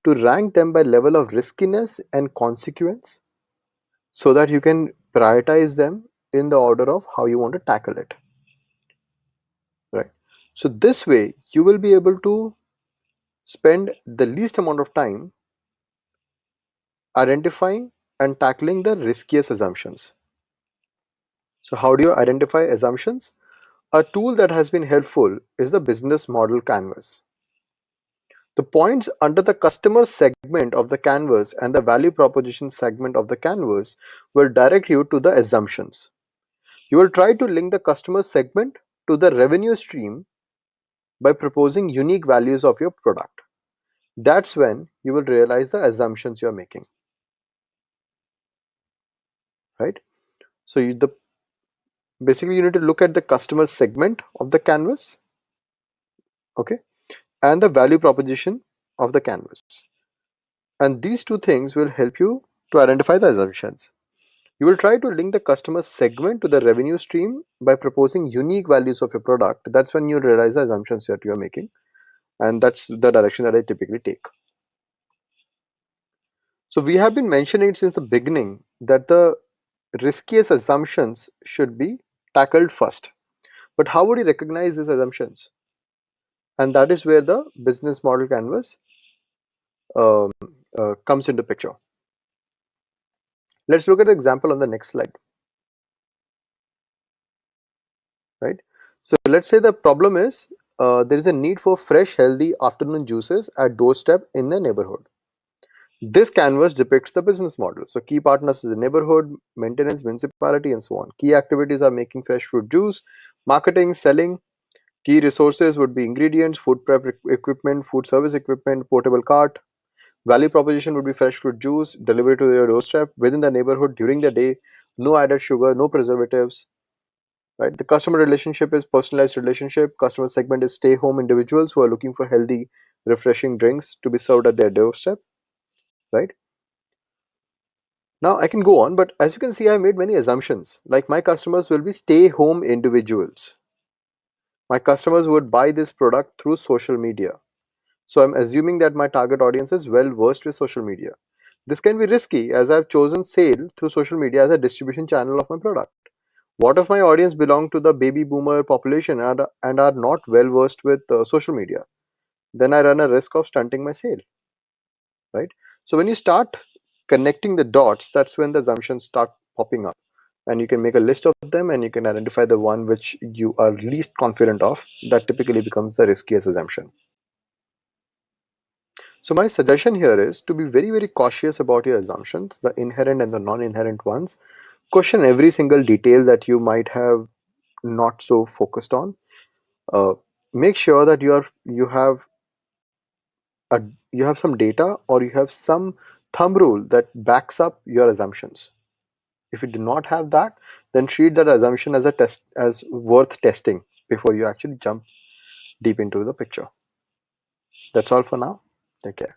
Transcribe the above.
to rank them by level of riskiness and consequence so that you can prioritize them in the order of how you want to tackle it, right? So this way you will be able to spend the least amount of time identifying and tackling the riskiest assumptions. So how do you identify assumptions? A tool that has been helpful is the business model canvas. The points under the customer segment of the canvas and the value proposition segment of the canvas will direct you to the assumptions. You will try to link the customer segment to the revenue stream by proposing unique values of your product. That's when you will realize the assumptions you're making, right? So basically you need to look at the customer segment of the canvas, okay, and the value proposition of the canvas. And these two things will help you to identify the assumptions. You will try to link the customer segment to the revenue stream by proposing unique values of your product. That's when you realize the assumptions that you're making. And that's the direction that I typically take. So we have been mentioning it since the beginning that the riskiest assumptions should be tackled first. But how would you recognize these assumptions? And that is where the business model canvas um, comes into picture. Let's look at the example on the next slide. Right. So let's say the problem is there is a need for fresh, healthy afternoon juices at doorstep in the neighborhood. This canvas depicts the business model. So key partners is the neighborhood, maintenance, municipality, and so on. Key activities are making fresh fruit juice, marketing, selling. Key resources would be ingredients, food prep equipment, food service equipment, portable cart. Value proposition would be fresh fruit juice delivered to your doorstep within the neighborhood during the day. No added sugar, no preservatives. Right. The customer relationship is personalized relationship. Customer segment is stay home individuals who are looking for healthy, refreshing drinks to be served at their doorstep. Right. Now I can go on, but as you can see, I made many assumptions. Like my customers will be stay home individuals. My customers would buy this product through social media. So I'm assuming that my target audience is well versed with social media. This can be risky as I've chosen sale through social media as a distribution channel of my product. What if my audience belong to the baby boomer population and are not well versed with social media? Then I run a risk of stunting my sale, right? So when you start connecting the dots, that's when the assumptions start popping up. And you can make a list of them and you can identify the one which you are least confident of. That typically becomes the riskiest assumption. So my suggestion here is to be very, very cautious about your assumptions, the inherent and the non-inherent ones. Question every single detail that you might have not so focused on. Make sure that a, you have some data or you have some thumb rule that backs up your assumptions. If you do not have that, then treat that assumption as a test, as worth testing before you actually jump deep into the picture. That's all for now. Take care.